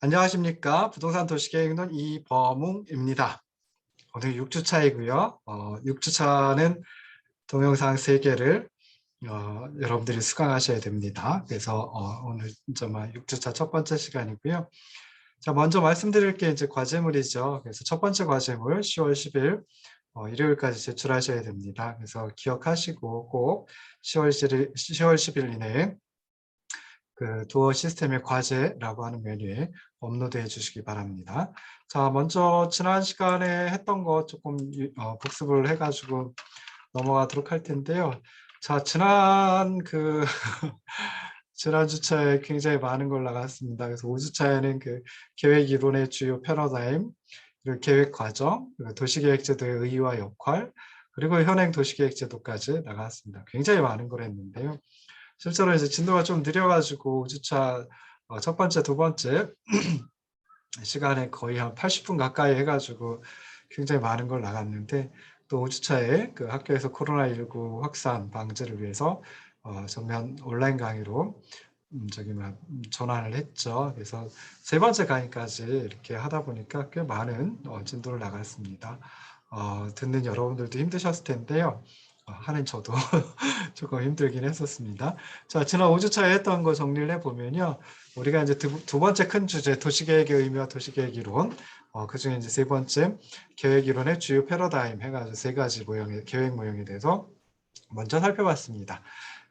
안녕하십니까. 부동산 도시계획론 이범웅입니다. 오늘 6주차이고요. 6주차는 동영상 3개를 여러분들이 수강하셔야 됩니다. 그래서 오늘 6주차 첫 번째 시간이고요. 자, 먼저 말씀드릴 게 이제 과제물이죠. 그래서 첫 번째 과제물 10월 10일 일요일까지 제출하셔야 됩니다. 그래서 기억하시고 꼭 10월 10일 이내에 그 도어 시스템의 과제라고 하는 메뉴에 업로드해 주시기 바랍니다. 자, 먼저 지난 시간에 했던 거 조금 복습을 해가지고 넘어가도록 할 텐데요. 자, 지난 주차에 굉장히 많은 걸 나갔습니다. 그래서 5주차에는 그 계획 이론의 주요 패러다임, 그리고 계획 과정, 그리고 도시계획제도의 의의와 역할, 그리고 현행 도시계획제도까지 나갔습니다. 굉장히 많은 걸 했는데요. 실제로 이제 진도가 좀 느려가지고 5주차 첫 번째, 두 번째 시간에 거의 한 80분 가까이 해가지고 굉장히 많은 걸 나갔는데, 또 5주차에 그 학교에서 코로나19 확산 방지를 위해서 전면 온라인 강의로 전환을 했죠. 그래서 세 번째 강의까지 이렇게 하다 보니까 꽤 많은 진도를 나갔습니다. 듣는 여러분들도 힘드셨을 텐데요. 하는 저도 조금 힘들긴 했었습니다. 자, 지난 5주차에 했던 거 정리를 해보면요. 우리가 이제 두 번째 큰 주제, 도시계획의 의미와 도시계획 이론, 그 중에 이제 세 번째, 계획 이론의 주요 패러다임 해가지고 세 가지 계획 모형에 대해서 먼저 살펴봤습니다.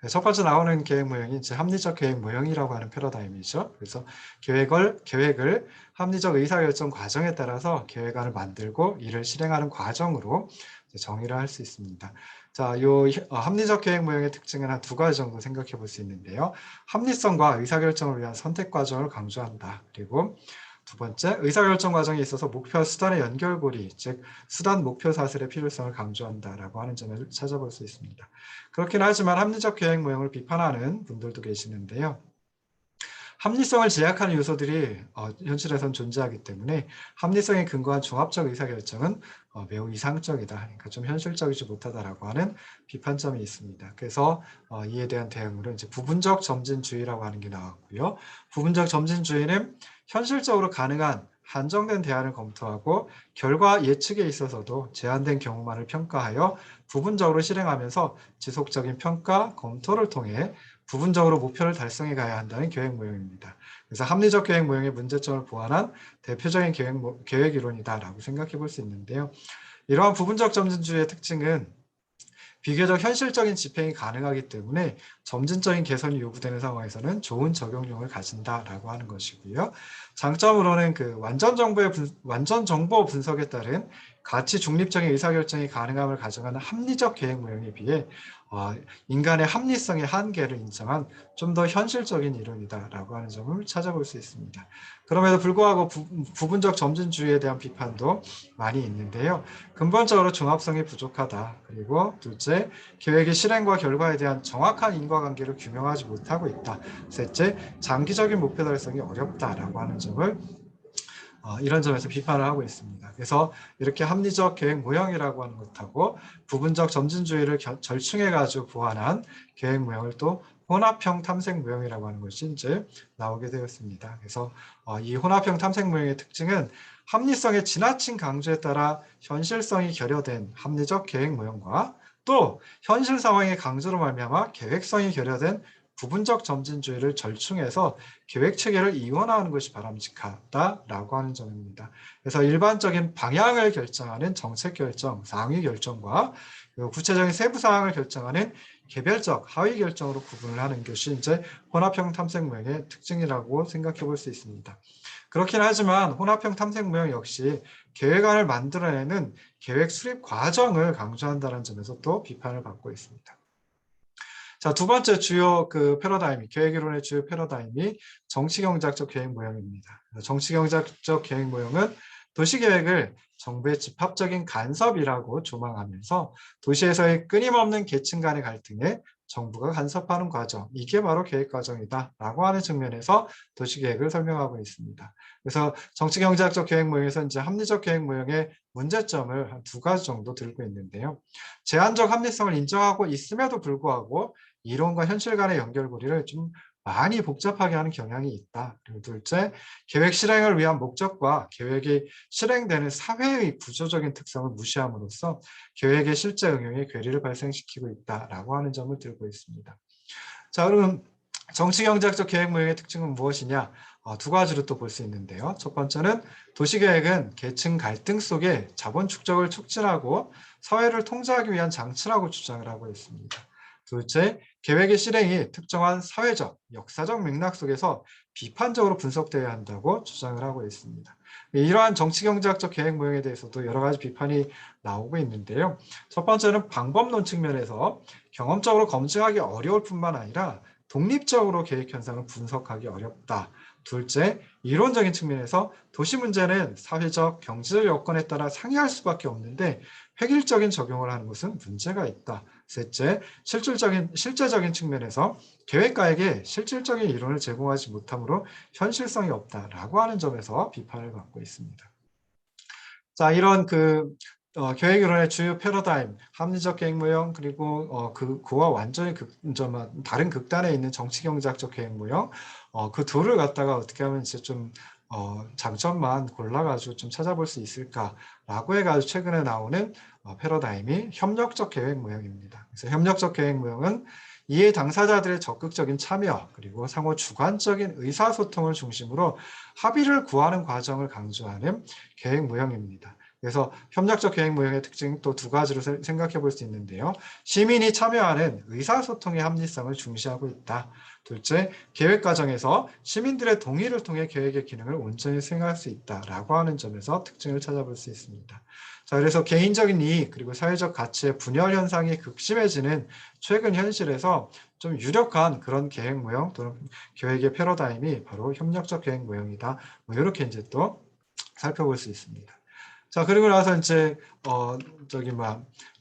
첫 번째 나오는 계획 모형이 이제 합리적 계획 모형이라고 하는 패러다임이죠. 그래서 계획을 합리적 의사결정 과정에 따라서 계획안을 만들고 이를 실행하는 과정으로 정의를 할 수 있습니다. 자, 요 합리적 계획 모형의 특징은 한 두 가지 정도 생각해 볼 수 있는데요. 합리성과 의사결정을 위한 선택 과정을 강조한다. 그리고 두 번째, 의사결정 과정에 있어서 목표와 수단의 연결고리, 즉 수단 목표 사슬의 필요성을 강조한다라고 하는 점을 찾아볼 수 있습니다. 그렇긴 하지만 합리적 계획 모형을 비판하는 분들도 계시는데요. 합리성을 제약하는 요소들이 현실에선 존재하기 때문에 합리성에 근거한 종합적 의사결정은 매우 이상적이다. 그러니까 좀 현실적이지 못하다라고 하는 비판점이 있습니다. 그래서 이에 대한 대응으로 이제 부분적 점진주의라고 하는 게 나왔고요. 부분적 점진주의는 현실적으로 가능한 한정된 대안을 검토하고 결과 예측에 있어서도 제한된 경우만을 평가하여 부분적으로 실행하면서 지속적인 평가, 검토를 통해 부분적으로 목표를 달성해 가야 한다는 계획 모형입니다. 그래서 합리적 계획 모형의 문제점을 보완한 대표적인 계획 이론이다라고 생각해 볼 수 있는데요. 이러한 부분적 점진주의의 특징은 비교적 현실적인 집행이 가능하기 때문에 점진적인 개선이 요구되는 상황에서는 좋은 적용력을 가진다라고 하는 것이고요. 장점으로는 그 완전 정보 분석에 따른 가치 중립적인 의사결정이 가능함을 가정하는 합리적 계획 모형에 비해 인간의 합리성의 한계를 인정한 좀 더 현실적인 이론이다라고 하는 점을 찾아볼 수 있습니다. 그럼에도 불구하고 부분적 점진주의에 대한 비판도 많이 있는데요. 근본적으로 종합성이 부족하다. 그리고 둘째, 계획의 실행과 결과에 대한 정확한 인과관계를 규명하지 못하고 있다. 셋째, 장기적인 목표 달성이 어렵다라고 하는 점을 이런 점에서 비판을 하고 있습니다. 그래서 이렇게 합리적 계획 모형이라고 하는 것하고 부분적 점진주의를 절충해가지고 보완한 계획 모형을 또 혼합형 탐색 모형이라고 하는 것이 이제 나오게 되었습니다. 그래서 이 혼합형 탐색 모형의 특징은 합리성의 지나친 강조에 따라 현실성이 결여된 합리적 계획 모형과 또 현실 상황의 강조로 말미암아 계획성이 결여된 부분적 점진주의를 절충해서 계획 체계를 이원화하는 것이 바람직하다라고 하는 점입니다. 그래서 일반적인 방향을 결정하는 정책 결정, 상위 결정과 구체적인 세부 사항을 결정하는 개별적 하위 결정으로 구분을 하는 것이 이제 혼합형 탐색 모형의 특징이라고 생각해 볼 수 있습니다. 그렇긴 하지만 혼합형 탐색 모형 역시 계획안을 만들어내는 계획 수립 과정을 강조한다는 점에서 또 비판을 받고 있습니다. 자, 두 번째 주요 계획이론의 주요 패러다임이 정치경제학적 계획 모형입니다. 정치경제학적 계획 모형은 도시계획을 정부의 집합적인 간섭이라고 조망하면서 도시에서의 끊임없는 계층 간의 갈등에 정부가 간섭하는 과정, 이게 바로 계획 과정이다라고 하는 측면에서 도시계획을 설명하고 있습니다. 그래서 정치경제학적 계획 모형에서 이제 합리적 계획 모형의 문제점을 한 두 가지 정도 들고 있는데요. 제한적 합리성을 인정하고 있음에도 불구하고 이론과 현실 간의 연결고리를 좀 많이 복잡하게 하는 경향이 있다. 그리고 둘째, 계획 실행을 위한 목적과 계획이 실행되는 사회의 구조적인 특성을 무시함으로써 계획의 실제 응용에 괴리를 발생시키고 있다라고 하는 점을 들고 있습니다. 자, 그럼 정치경제학적 계획 모형의 특징은 무엇이냐? 두 가지로 또 볼 수 있는데요. 첫 번째는 도시계획은 계층 갈등 속에 자본 축적을 촉진하고 사회를 통제하기 위한 장치라고 주장을 하고 있습니다. 둘째, 계획의 실행이 특정한 사회적, 역사적 맥락 속에서 비판적으로 분석되어야 한다고 주장을 하고 있습니다. 이러한 정치경제학적 계획 모형에 대해서도 여러 가지 비판이 나오고 있는데요. 첫 번째는 방법론 측면에서 경험적으로 검증하기 어려울 뿐만 아니라 독립적으로 계획 현상을 분석하기 어렵다. 둘째, 이론적인 측면에서 도시 문제는 사회적, 경제적 여건에 따라 상이할 수밖에 없는데 획일적인 적용을 하는 것은 문제가 있다. 셋째, 실제적인 측면에서 계획가에게 실질적인 이론을 제공하지 못하므로 현실성이 없다라고 하는 점에서 비판을 받고 있습니다. 자, 이런 계획 이론의 주요 패러다임, 합리적 계획 모형, 그리고 그와 완전히 다른 극단에 있는 정치 경제학적 계획 모형, 그 둘을 갖다가 어떻게 하면 이제 좀 장점만 골라가지고 좀 찾아볼 수 있을까라고 해가지고 최근에 나오는 패러다임이 협력적 계획 모형입니다. 그래서 협력적 계획 모형은 이해 당사자들의 적극적인 참여 그리고 상호 주관적인 의사소통을 중심으로 합의를 구하는 과정을 강조하는 계획 모형입니다. 그래서 협력적 계획 모형의 특징 또 두 가지로 생각해 볼 수 있는데요. 시민이 참여하는 의사소통의 합리성을 중시하고 있다. 둘째, 계획 과정에서 시민들의 동의를 통해 계획의 기능을 온전히 수행할 수 있다라고 하는 점에서 특징을 찾아볼 수 있습니다. 자, 그래서 개인적인 이익 그리고 사회적 가치의 분열 현상이 극심해지는 최근 현실에서 좀 유력한 그런 계획 모형 또는 계획의 패러다임이 바로 협력적 계획 모형이다. 뭐 이렇게 이제 또 살펴볼 수 있습니다. 자, 그리고 나서 이제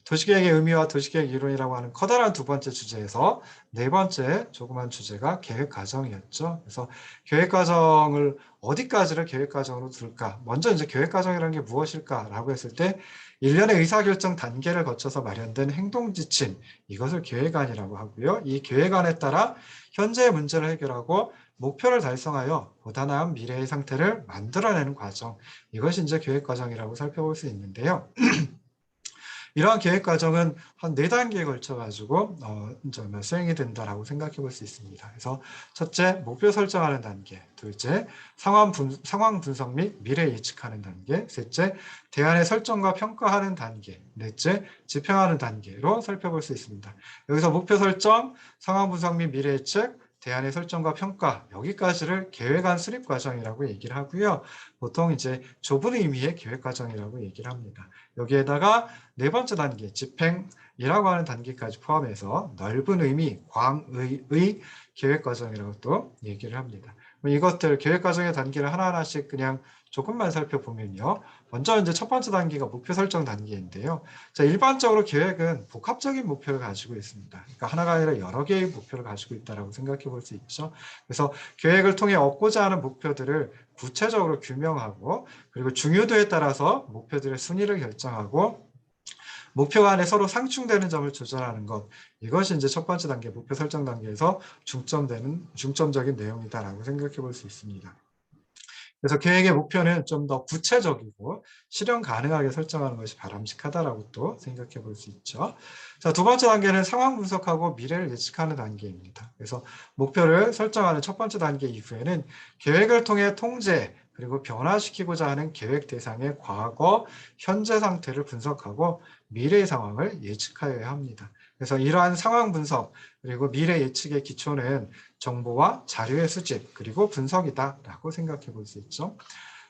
도시계획의 의미와 도시계획 이론이라고 하는 커다란 두 번째 주제에서 네 번째 조그만 주제가 계획 과정이었죠. 그래서 계획 과정을 어디까지를 계획 과정으로 둘까? 먼저 이제 계획 과정이라는 게 무엇일까라고 했을 때 일련의 의사결정 단계를 거쳐서 마련된 행동 지침, 이것을 계획안이라고 하고요. 이 계획안에 따라 현재의 문제를 해결하고 목표를 달성하여 보다 나은 미래의 상태를 만들어내는 과정, 이것이 이제 계획 과정이라고 살펴볼 수 있는데요. 이러한 계획 과정은 한 4단계에 걸쳐 가지고 수행이 된다라고 생각해 볼 수 있습니다. 그래서 첫째, 목표 설정하는 단계. 둘째, 상황 분석 및 미래 예측하는 단계. 셋째, 대안의 설정과 평가하는 단계. 넷째, 집행하는 단계로 살펴볼 수 있습니다. 여기서 목표 설정, 상황 분석 및 미래 예측, 대안의 설정과 평가, 여기까지를 계획안 수립 과정이라고 얘기를 하고요. 보통 이제 좁은 의미의 계획 과정이라고 얘기를 합니다. 여기에다가 네 번째 단계, 집행이라고 하는 단계까지 포함해서 넓은 의미, 광의의 계획 과정이라고 또 얘기를 합니다. 이것들 계획 과정의 단계를 하나하나씩 그냥 조금만 살펴보면요. 먼저 이제 첫 번째 단계가 목표 설정 단계인데요. 자, 일반적으로 계획은 복합적인 목표를 가지고 있습니다. 그러니까 하나가 아니라 여러 개의 목표를 가지고 있다고 생각해 볼 수 있죠. 그래서 계획을 통해 얻고자 하는 목표들을 구체적으로 규명하고 그리고 중요도에 따라서 목표들의 순위를 결정하고 목표 간에 서로 상충되는 점을 조절하는 것, 이것이 이제 첫 번째 단계 목표 설정 단계에서 중점적인 내용이다라고 생각해 볼 수 있습니다. 그래서 계획의 목표는 좀 더 구체적이고 실현 가능하게 설정하는 것이 바람직하다라고 또 생각해 볼 수 있죠. 자, 두 번째 단계는 상황 분석하고 미래를 예측하는 단계입니다. 그래서 목표를 설정하는 첫 번째 단계 이후에는 계획을 통해 통제 그리고 변화시키고자 하는 계획 대상의 과거, 현재 상태를 분석하고 미래의 상황을 예측하여야 합니다. 그래서 이러한 상황 분석 그리고 미래 예측의 기초는 정보와 자료의 수집 그리고 분석이다라고 생각해 볼 수 있죠.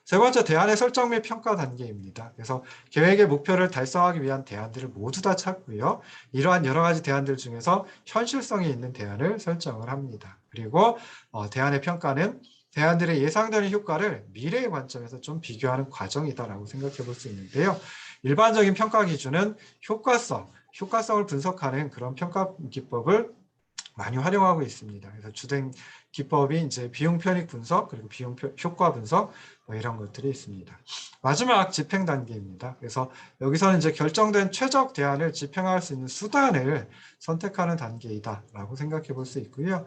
세 번째, 대안의 설정 및 평가 단계입니다. 그래서 계획의 목표를 달성하기 위한 대안들을 모두 다 찾고요. 이러한 여러 가지 대안들 중에서 현실성이 있는 대안을 설정을 합니다. 그리고 대안의 평가는 대안들의 예상되는 효과를 미래의 관점에서 좀 비교하는 과정이다라고 생각해 볼 수 있는데요. 일반적인 평가 기준은 효과성을 분석하는 그런 평가 기법을 많이 활용하고 있습니다. 그래서 주된 기법이 이제 비용 편익 분석, 그리고 비용 효과 분석, 뭐 이런 것들이 있습니다. 마지막 집행 단계입니다. 그래서 여기서는 이제 결정된 최적 대안을 집행할 수 있는 수단을 선택하는 단계이다라고 생각해 볼 수 있고요.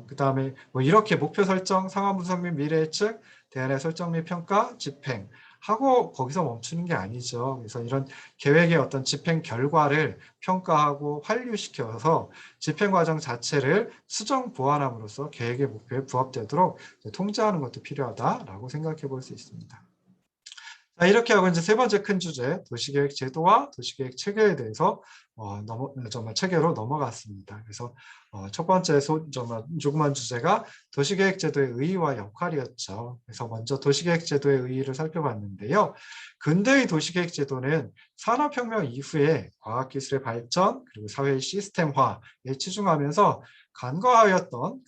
그 다음에 뭐 이렇게 목표 설정, 상황 분석 및 미래 예측, 대안의 설정 및 평가, 집행 하고 거기서 멈추는 게 아니죠. 그래서 이런 계획의 어떤 집행 결과를 평가하고 환류시켜서 집행 과정 자체를 수정 보완함으로써 계획의 목표에 부합되도록 통제하는 것도 필요하다라고 생각해 볼 수 있습니다. 자, 이렇게 하고 이제 세 번째 큰 주제, 도시계획 제도와 도시계획 체계에 대해서 정말 체계로 넘어갔습니다. 그래서 첫 번째 정말 조그만 주제가 도시계획 제도의 의의와 역할이었죠. 그래서 먼저 도시계획 제도의 의의를 살펴봤는데요. 근대의 도시계획 제도는 산업혁명 이후에 과학기술의 발전 그리고 사회의 시스템화에 치중하면서 간과해왔던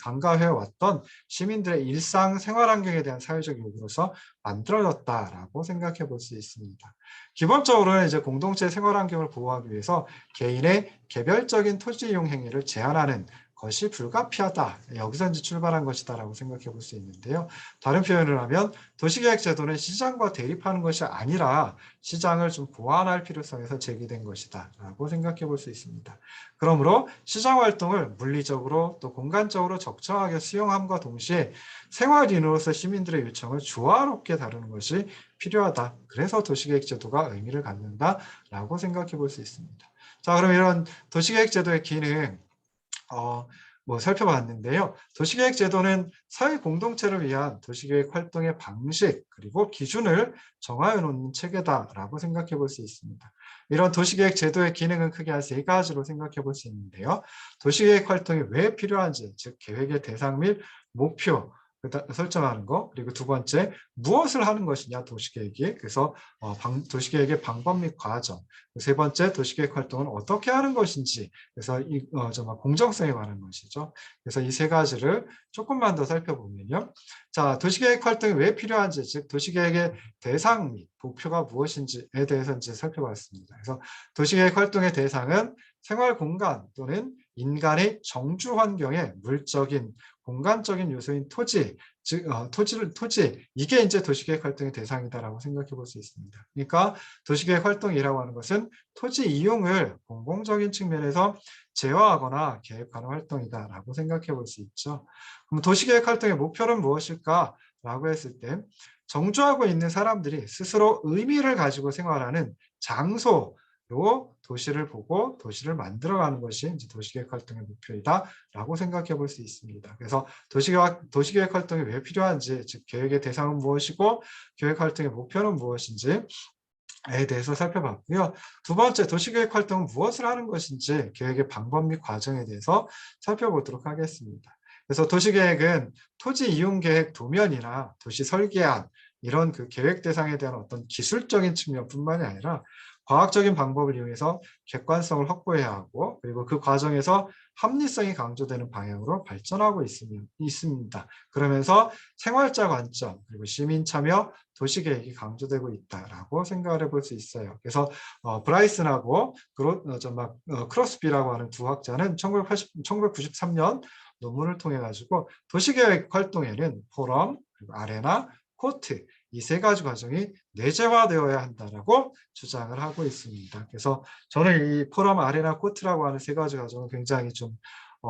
시민들의 일상 생활 환경에 대한 사회적 요구로서 만들어졌다라고 생각해 볼 수 있습니다. 기본적으로는 이제 공동체 생활 환경을 보호하기 위해서 개인의 개별적인 토지 이용 행위를 제한하는 것이 불가피하다. 여기서 이제 출발한 것이다라고 생각해 볼 수 있는데요. 다른 표현을 하면 도시계획 제도는 시장과 대립하는 것이 아니라 시장을 좀 보완할 필요성에서 제기된 것이다라고 생각해 볼 수 있습니다. 그러므로 시장 활동을 물리적으로 또 공간적으로 적정하게 수용함과 동시에 생활인으로서 시민들의 요청을 조화롭게 다루는 것이 필요하다. 그래서 도시계획 제도가 의미를 갖는다라고 생각해 볼 수 있습니다. 자, 그럼 이런 도시계획 제도의 기능 뭐 살펴봤는데요. 도시계획 제도는 사회 공동체를 위한 도시계획 활동의 방식 그리고 기준을 정하여 놓는 체계다라고 생각해 볼 수 있습니다. 이런 도시계획 제도의 기능은 크게 한 세 가지로 생각해 볼 수 있는데요. 도시계획 활동이 왜 필요한지, 즉 계획의 대상 및 목표, 설정하는 거, 그리고 두 번째 무엇을 하는 것이냐 도시계획이, 그래서 도시계획의 방법 및 과정, 세 번째 도시계획 활동은 어떻게 하는 것인지, 그래서 정말 공정성에 관한 것이죠. 그래서 이 세 가지를 조금만 더 살펴보면요. 자, 도시계획 활동이 왜 필요한지, 즉 도시계획의 대상 및 목표가 무엇인지에 대해서 이제 살펴봤습니다. 그래서 도시계획 활동의 대상은 생활 공간 또는 인간의 정주 환경의 물적인 공간적인 요소인 토지, 즉 토지 이게 이제 도시계획 활동의 대상이다라고 생각해 볼 수 있습니다. 그러니까 도시계획 활동이라고 하는 것은 토지 이용을 공공적인 측면에서 제어하거나 계획하는 활동이다라고 생각해 볼 수 있죠. 그럼 도시계획 활동의 목표는 무엇일까라고 했을 때 정주하고 있는 사람들이 스스로 의미를 가지고 생활하는 장소로 도시를 보고 도시를 만들어가는 것이 이제 도시계획 활동의 목표이다라고 생각해 볼 수 있습니다. 그래서 도시계획 활동이 왜 필요한지, 즉 계획의 대상은 무엇이고 계획 활동의 목표는 무엇인지 에 대해서 살펴봤고요. 두 번째, 도시계획 활동은 무엇을 하는 것인지 계획의 방법 및 과정에 대해서 살펴보도록 하겠습니다. 그래서 도시계획은 토지 이용 계획 도면이나 도시 설계안 이런 그 계획 대상에 대한 어떤 기술적인 측면뿐만이 아니라 과학적인 방법을 이용해서 객관성을 확보해야 하고, 그리고 그 과정에서 합리성이 강조되는 방향으로 발전하고 있습니다. 그러면서 생활자 관점 그리고 시민 참여 도시계획이 강조되고 있다라고 생각을 해볼 수 있어요. 그래서 브라이슨하고 크로스비라고 하는 두 학자는 1993년 논문을 통해 가지고 도시계획 활동에는 포럼, 그리고 아레나, 코트 이 세 가지 과정이 내재화되어야 한다라고 주장을 하고 있습니다. 그래서 저는 이 포럼, 아레나, 코트라고 하는 세 가지 과정을 굉장히 좀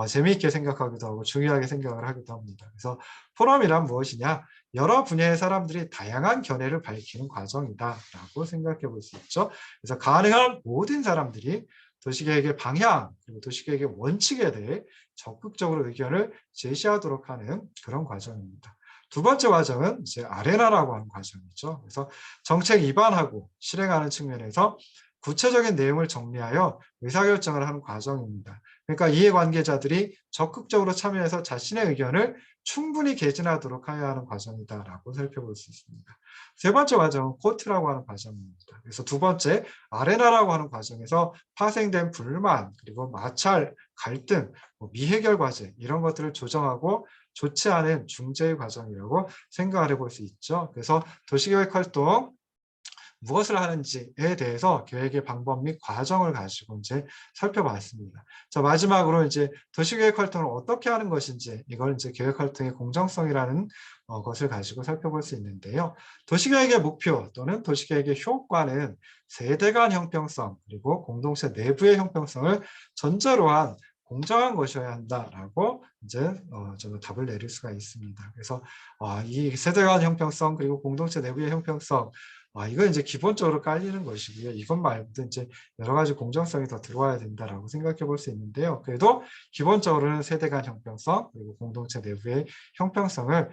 재미있게 생각하기도 하고 중요하게 생각을 하기도 합니다. 그래서 포럼이란 무엇이냐? 여러 분야의 사람들이 다양한 견해를 밝히는 과정이다라고 생각해 볼 수 있죠. 그래서 가능한 모든 사람들이 도시계획의 방향 그리고 도시계획의 원칙에 대해 적극적으로 의견을 제시하도록 하는 그런 과정입니다. 두 번째 과정은 이제 아레나라고 하는 과정이죠. 그래서 정책 입안하고 실행하는 측면에서 구체적인 내용을 정리하여 의사결정을 하는 과정입니다. 그러니까 이해관계자들이 적극적으로 참여해서 자신의 의견을 충분히 개진하도록 해야 하는 과정이다라고 살펴볼 수 있습니다. 세 번째 과정은 코트라고 하는 과정입니다. 그래서 두 번째 아레나라고 하는 과정에서 파생된 불만 그리고 마찰, 갈등, 미해결 과제 이런 것들을 조정하고 조치하는 중재의 과정이라고 생각을 해볼 수 있죠. 그래서 도시계획 활동 무엇을 하는지에 대해서 계획의 방법 및 과정을 가지고 이제 살펴봤습니다. 자, 마지막으로 이제 도시계획 활동을 어떻게 하는 것인지 이걸 이제 계획 활동의 공정성이라는 것을 가지고 살펴볼 수 있는데요. 도시계획의 목표 또는 도시계획의 효과는 세대 간 형평성 그리고 공동체 내부의 형평성을 전제로 한 공정한 것이어야 한다라고 이제 저는 답을 내릴 수가 있습니다. 그래서 이 세대 간 형평성 그리고 공동체 내부의 형평성 이건 이제 기본적으로 깔리는 것이고요. 이것 말고도 이제 여러 가지 공정성이 더 들어와야 된다라고 생각해 볼 수 있는데요. 그래도 기본적으로는 세대 간 형평성 그리고 공동체 내부의 형평성을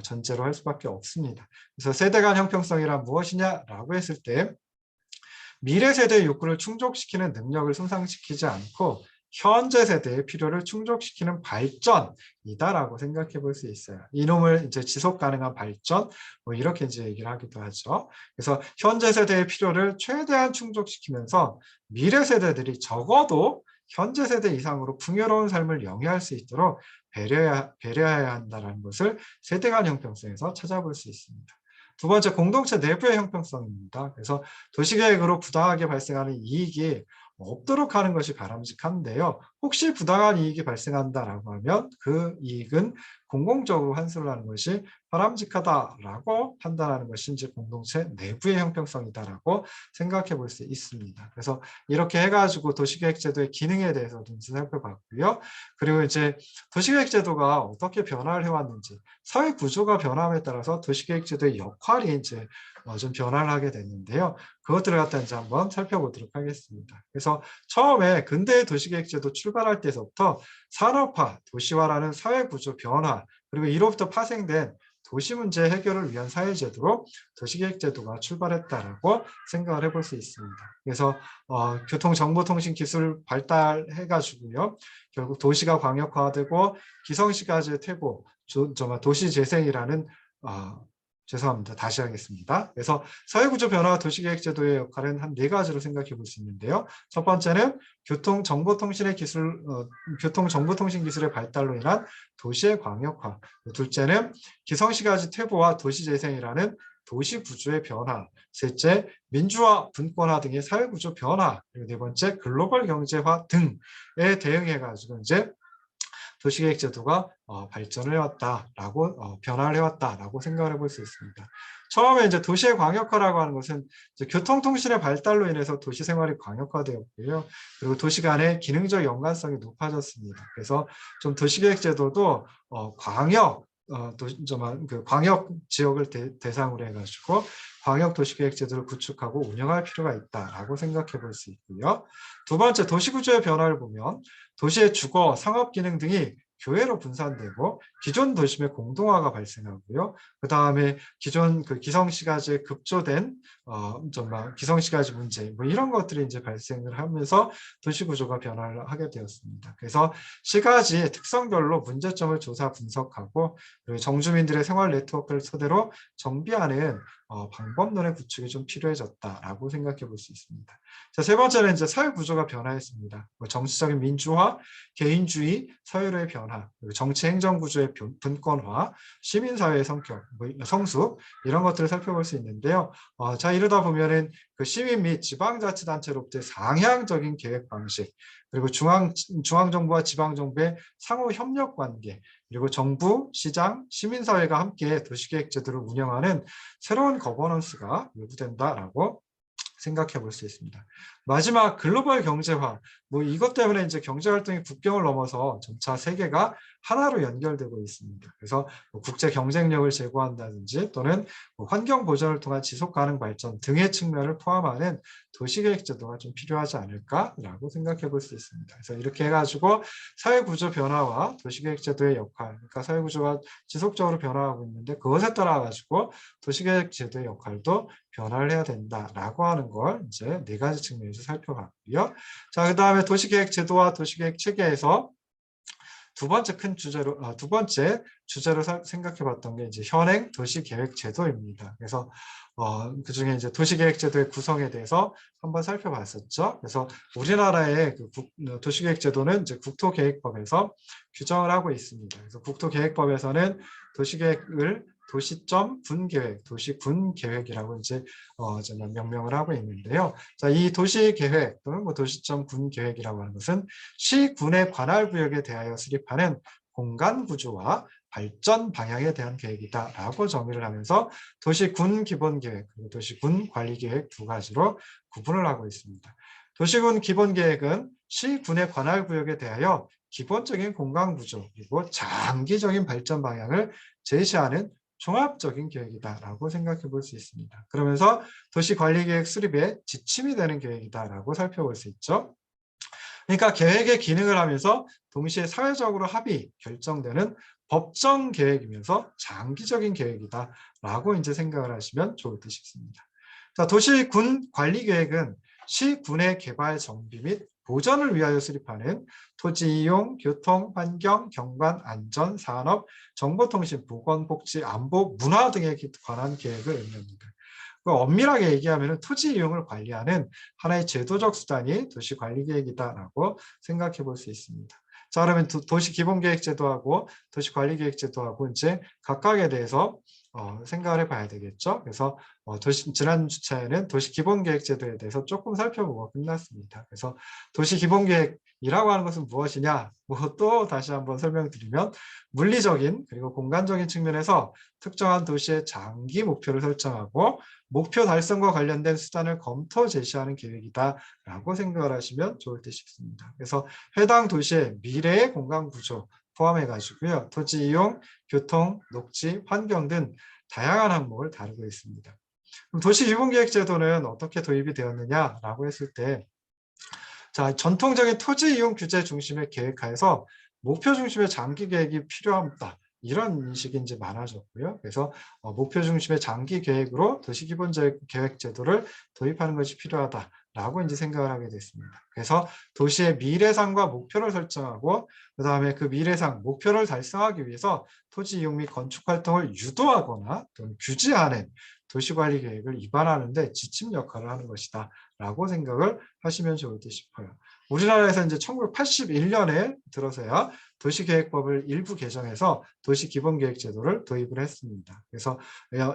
전제로 할 수밖에 없습니다. 그래서 세대 간 형평성이란 무엇이냐라고 했을 때 미래 세대의 욕구를 충족시키는 능력을 손상시키지 않고 현재 세대의 필요를 충족시키는 발전이다라고 생각해 볼 수 있어요. 이놈을 이제 지속 가능한 발전, 뭐 이렇게 이제 얘기를 하기도 하죠. 그래서 현재 세대의 필요를 최대한 충족시키면서 미래 세대들이 적어도 현재 세대 이상으로 풍요로운 삶을 영위할 수 있도록 배려해야 한다는 것을 세대 간 형평성에서 찾아볼 수 있습니다. 두 번째, 공동체 내부의 형평성입니다. 그래서 도시계획으로 부당하게 발생하는 이익이 없도록 하는 것이 바람직한데요. 혹시 부당한 이익이 발생한다라고 하면 그 이익은 공공적으로 환수를 하는 것이 바람직하다라고 판단하는 것이 이제 공동체 내부의 형평성이다라고 생각해 볼 수 있습니다. 그래서 이렇게 해가지고 도시계획제도의 기능에 대해서 좀 살펴봤고요. 그리고 이제 도시계획제도가 어떻게 변화를 해왔는지, 사회 구조가 변함에 따라서 도시계획제도의 역할이 이제 좀 변화를 하게 됐는데요. 그것들을 갖다 이제 한번 살펴보도록 하겠습니다. 그래서 처음에 근대 도시계획제도 출발할 때서부터 산업화, 도시화라는 사회 구조 변화, 그리고 이로부터 파생된 도시 문제 해결을 위한 사회제도로 도시계획제도가 출발했다라고 생각을 해볼 수 있습니다. 그래서 교통정보통신기술 발달해가지고요. 결국 도시가 광역화되고 기성시가지의 퇴보, 도시재생이라는 죄송합니다. 다시 하겠습니다. 그래서 사회구조 변화와 도시계획제도의 역할은 한 4가지로 생각해 볼 수 있는데요. 첫 번째는 교통정보통신 기술의 발달로 인한 도시의 광역화. 둘째는 기성시가지 퇴보와 도시재생이라는 도시구조의 변화. 셋째, 민주화, 분권화 등의 사회구조 변화. 그리고 네 번째, 글로벌 경제화 등에 대응해가지고 이제 도시계획제도가 발전을 해왔다라고 변화를 해왔다라고 생각을 해볼 수 있습니다. 처음에 이제 도시의 광역화라고 하는 것은 이제 교통통신의 발달로 인해서 도시 생활이 광역화되었고요. 그리고 도시 간의 기능적 연관성이 높아졌습니다. 그래서 좀 도시계획제도도 광역 지역을 대상으로 해가지고 광역 도시계획제도를 구축하고 운영할 필요가 있다라고 생각해 볼 수 있고요. 두 번째, 도시구조의 변화를 보면 도시의 주거, 상업 기능 등이 교외로 분산되고 기존 도심의 공동화가 발생하고요. 그 다음에 기존 기성시가지에 급조된 기성시가지 문제 뭐 이런 것들이 이제 발생을 하면서 도시구조가 변화를 하게 되었습니다. 그래서 시가지의 특성별로 문제점을 조사 분석하고 그리고 정주민들의 생활 네트워크를 토대로 정비하는 방법론의 구축이 좀 필요해졌다라고 생각해 볼 수 있습니다. 자, 세 번째는 이제 사회 구조가 변화했습니다. 정치적인 민주화, 개인주의, 서열의 변화, 그리고 정치 행정 구조의 분권화, 시민사회의 성숙 이런 것들을 살펴볼 수 있는데요. 자, 이러다 보면은 그 시민 및 지방자치단체로부터의 상향적인 계획 방식, 그리고 중앙정부와 지방정부의 상호 협력 관계, 그리고 정부, 시장, 시민사회가 함께 도시계획제도를 운영하는 새로운 거버넌스가 요구된다라고 생각해 볼 수 있습니다. 마지막 글로벌 경제화, 뭐 이것 때문에 이제 경제활동이 국경을 넘어서 점차 세계가 하나로 연결되고 있습니다. 그래서 국제 경쟁력을 제고한다든지 또는 환경 보전을 통한 지속 가능 발전 등의 측면을 포함하는 도시계획제도가 좀 필요하지 않을까라고 생각해 볼 수 있습니다. 그래서 이렇게 해가지고 사회구조 변화와 도시계획제도의 역할, 그러니까 사회구조가 지속적으로 변화하고 있는데 그것에 따라 가지고 도시계획제도의 역할도 변화를 해야 된다라고 하는 걸 이제 4가지 측면에서 살펴봤고요. 자, 그 다음에 도시계획 제도와 도시계획 체계에서 두 번째 주제로 생각해봤던 게 이제 현행 도시계획 제도입니다. 그래서 그 중에 이제 도시계획 제도의 구성에 대해서 한번 살펴봤었죠. 그래서 우리나라의 도시계획 제도는 이제 국토계획법에서 규정을 하고 있습니다. 그래서 국토계획법에서는 도시점 군계획, 도시군계획이라고 이제 저는 명명을 하고 있는데요. 자, 이 도시계획 또는 뭐 도시점 군계획이라고 하는 것은 시군의 관할 구역에 대하여 수립하는 공간 구조와 발전 방향에 대한 계획이다라고 정의를 하면서 도시군 기본계획 그리고 도시군 관리계획 두 가지로 구분을 하고 있습니다. 도시군 기본계획은 시군의 관할 구역에 대하여 기본적인 공간 구조 그리고 장기적인 발전 방향을 제시하는 종합적인 계획이다라고 생각해 볼 수 있습니다. 그러면서 도시관리계획 수립에 지침이 되는 계획이다라고 살펴볼 수 있죠. 그러니까 계획의 기능을 하면서 동시에 사회적으로 합의, 결정되는 법정 계획이면서 장기적인 계획이다라고 이제 생각을 하시면 좋을 듯 싶습니다. 자, 도시군 관리계획은 시군의 개발 정비 및 보전을 위하여 수립하는 토지 이용, 교통, 환경, 경관, 안전, 산업, 정보통신, 보건, 복지, 안보, 문화 등에 관한 계획을 의미합니다. 엄밀하게 얘기하면 토지 이용을 관리하는 하나의 제도적 수단이 도시관리계획이다라고 생각해 볼 수 있습니다. 자, 그러면 도시기본계획제도하고 도시관리계획제도하고 이제 각각에 대해서 생각을 해봐야 되겠죠. 그래서 지난 주차에는 도시기본계획제도에 대해서 조금 살펴보고 끝났습니다. 그래서 도시기본계획이라고 하는 것은 무엇이냐? 뭐 또 다시 한번 설명드리면 물리적인 그리고 공간적인 측면에서 특정한 도시의 장기 목표를 설정하고 목표 달성과 관련된 수단을 검토 제시하는 계획이다라고 생각을 하시면 좋을 듯 싶습니다. 그래서 해당 도시의 미래의 공간 구조 포함해 가지고요. 토지 이용, 교통, 녹지, 환경 등 다양한 항목을 다루고 있습니다. 그럼 도시기본계획제도는 어떻게 도입이 되었느냐라고 했을 때 자, 전통적인 토지 이용 규제 중심의 계획하에서 목표 중심의 장기 계획이 필요하다. 이런 인식이 이제 많아졌고요. 그래서 목표 중심의 장기 계획으로 도시기본계획 제도를 도입하는 것이 필요하다라고 이제 생각을 하게 됐습니다. 그래서 도시의 미래상과 목표를 설정하고 그다음에 그 미래상 목표를 달성하기 위해서 토지 이용 및 건축 활동을 유도하거나 또는 규제하는 도시관리 계획을 입안하는 데 지침 역할을 하는 것이다. 라고 생각을 하시면 좋을 듯 싶어요. 우리나라에서 이제 1981년에 들어서야 도시계획법을 일부 개정해서 도시기본계획제도를 도입을 했습니다. 그래서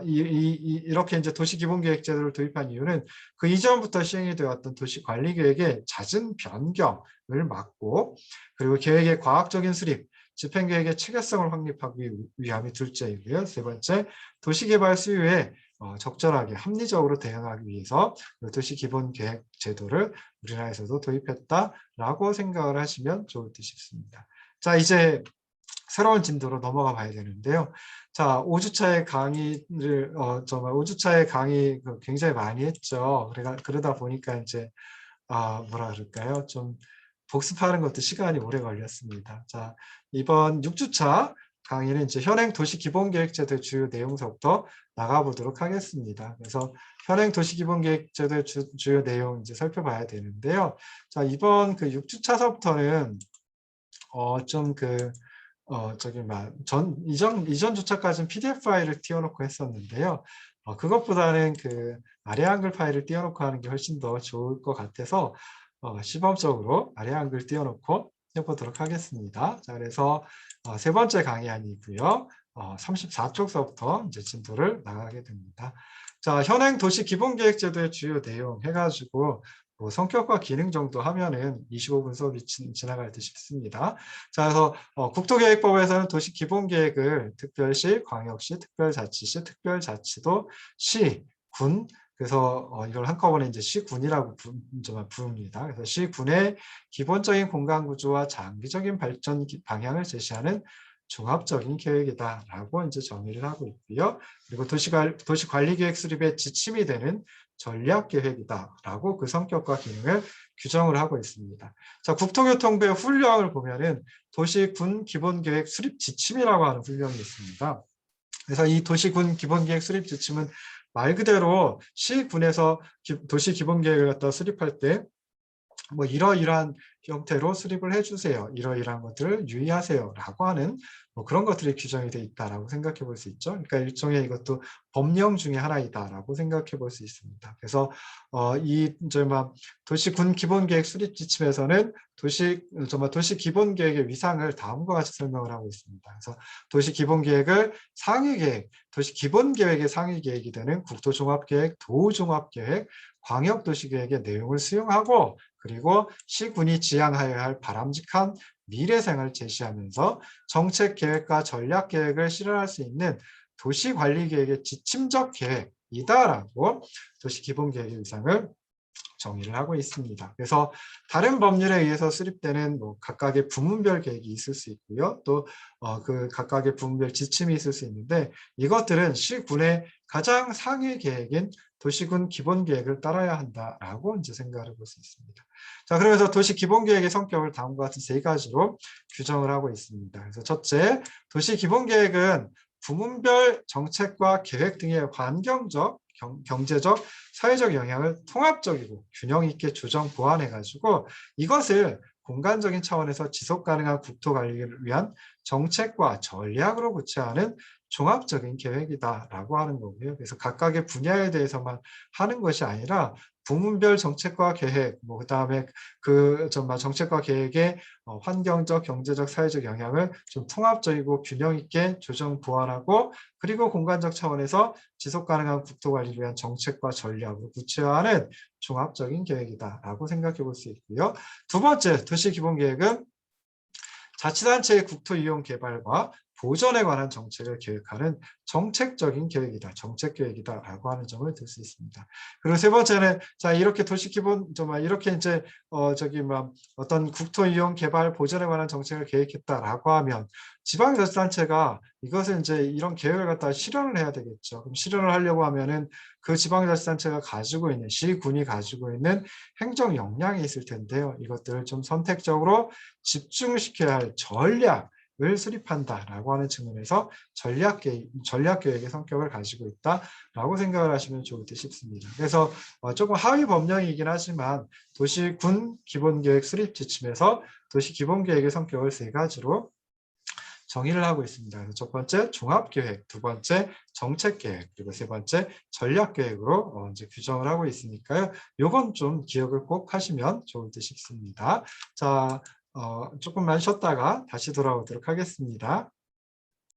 이렇게 이제 도시기본계획제도를 도입한 이유는 그 이전부터 시행이 되었던 도시관리계획의 잦은 변경을 막고 그리고 계획의 과학적인 수립, 집행계획의 체계성을 확립하기 위함이 둘째이고요. 세 번째, 도시개발 수요에 적절하게 합리적으로 대응하기 위해서 도시기본계획 제도를 우리나라에서도 도입했다라고 생각을 하시면 좋을 듯 싶습니다. 자, 이제 새로운 진도로 넘어가 봐야 되는데요. 자, 5주차의 강의를 정말 5주차의 강의 굉장히 많이 했죠. 그러다 보니까 이제 뭐라 그럴까요? 좀 복습하는 것도 시간이 오래 걸렸습니다. 자, 이번 6주차 강의는 이제 현행 도시기본계획제도의 주요 내용서부터 나가보도록 하겠습니다. 그래서 현행 도시기본계획제도의 주요 내용 이제 살펴봐야 되는데요. 자, 이번 그 6주차서부터는 이전 주차까지는 PDF 파일을 띄워놓고 했었는데요. 그것보다는 그 아래 한글 파일을 띄워놓고 하는 게 훨씬 더 좋을 것 같아서 시범적으로 아래 한글 띄워놓고 해보도록 하겠습니다. 자, 그래서 세 번째 강의안이고요. 34쪽서부터 이제 진도를 나가게 됩니다. 자, 현행 도시기본계획제도의 주요 내용 해가지고 뭐 성격과 기능 정도 하면은 25분 수업이 지나갈 듯 싶습니다. 자, 그래서 국토계획법에서는 도시기본계획을 특별시, 광역시, 특별자치시, 특별자치도, 시, 군, 그래서 이걸 한꺼번에 이제 시군이라고 부릅니다. 그래서 시군의 기본적인 공간 구조와 장기적인 발전 방향을 제시하는 종합적인 계획이다라고 이제 정의를 하고 있고요. 그리고 도시관리계획 수립의 지침이 되는 전략계획이다라고 그 성격과 기능을 규정을 하고 있습니다. 자, 국토교통부의 훈령을 보면은 도시군 기본계획 수립 지침이라고 하는 훈령이 있습니다. 그래서 이 도시군 기본계획 수립 지침은 말 그대로 시군에서 도시 기본계획을 갖다 수립할 때 뭐 이러이러한 형태로 수립을 해주세요. 이러이러한 것들을 유의하세요라고 하는 뭐 그런 것들이 규정이 돼 있다라고 생각해 볼 수 있죠. 그러니까 일종의 이것도 법령 중에 하나이다라고 생각해 볼 수 있습니다. 그래서 이 이제 막 도시군 기본계획 수립 지침에서는 도시 기본계획의 위상을 다음과 같이 설명을 하고 있습니다. 그래서 도시 기본계획을 상위계획, 도시 기본계획의 상위계획이 되는 국토종합계획, 도종합계획, 광역도시계획의 내용을 수용하고 그리고 시군이 지향하여야 할 바람직한 미래생을 제시하면서 정책 계획과 전략 계획을 실현할 수 있는 도시관리계획의 지침적 계획이다라고 도시기본계획의 위상을 정의를 하고 있습니다. 그래서 다른 법률에 의해서 수립되는 뭐 각각의 부문별 계획이 있을 수 있고요. 또 그 각각의 부문별 지침이 있을 수 있는데 이것들은 시군의 가장 상위 계획인 도시군 기본계획을 따라야 한다라고 이제 생각을 해볼 수 있습니다. 자, 그러면서 도시 기본계획의 성격을 다음과 같은 세 가지로 규정을 하고 있습니다. 그래서 첫째, 도시 기본계획은 부문별 정책과 계획 등의 환경적, 경제적, 사회적 영향을 통합적이고 균형 있게 조정 보완해가지고 이것을 공간적인 차원에서 지속 가능한 국토 관리를 위한 정책과 전략으로 구체화하는 종합적인 계획이다라고 하는 거고요. 그래서 각각의 분야에 대해서만 하는 것이 아니라 부문별 정책과 계획, 뭐 그다음에 그 정책과 계획의 환경적, 경제적, 사회적 영향을 좀 통합적이고 균형 있게 조정 보완하고 그리고 공간적 차원에서 지속 가능한 국토 관리를 위한 정책과 전략을 구체화하는 종합적인 계획이다라고 생각해 볼 수 있고요. 두 번째, 도시기본계획은 자치단체의 국토 이용 개발과 보전에 관한 정책을 계획하는 정책적인 계획이다, 정책 계획이다라고 하는 점을 들 수 있습니다. 그리고 세 번째는 자 이렇게 도시 기본 이렇게 이제 어떤 국토 이용 개발 보전에 관한 정책을 계획했다라고 하면 지방자치단체가 이것을 이제 이런 계획을 갖다 실현을 해야 되겠죠. 그럼 실현을 하려고 하면은 그 지방자치단체가 가지고 있는 시군이 가지고 있는 행정 역량이 있을 텐데요. 이것들을 좀 선택적으로 집중시켜야 할 전략을 수립한다라고 하는 측면에서 전략계획의 성격을 가지고 있다라고 생각을 하시면 좋을 듯 싶습니다. 그래서 조금 하위 법령이긴 하지만 도시군 기본계획 수립 지침에서 도시기본계획의 성격을 세 가지로 정의를 하고 있습니다. 그래서 첫 번째 종합계획, 두 번째 정책계획, 그리고 세 번째 전략계획으로 이제 규정을 하고 있으니까요. 요건 좀 기억을 꼭 하시면 좋을 듯 싶습니다. 자, 조금만 쉬었다가 다시 돌아오도록 하겠습니다.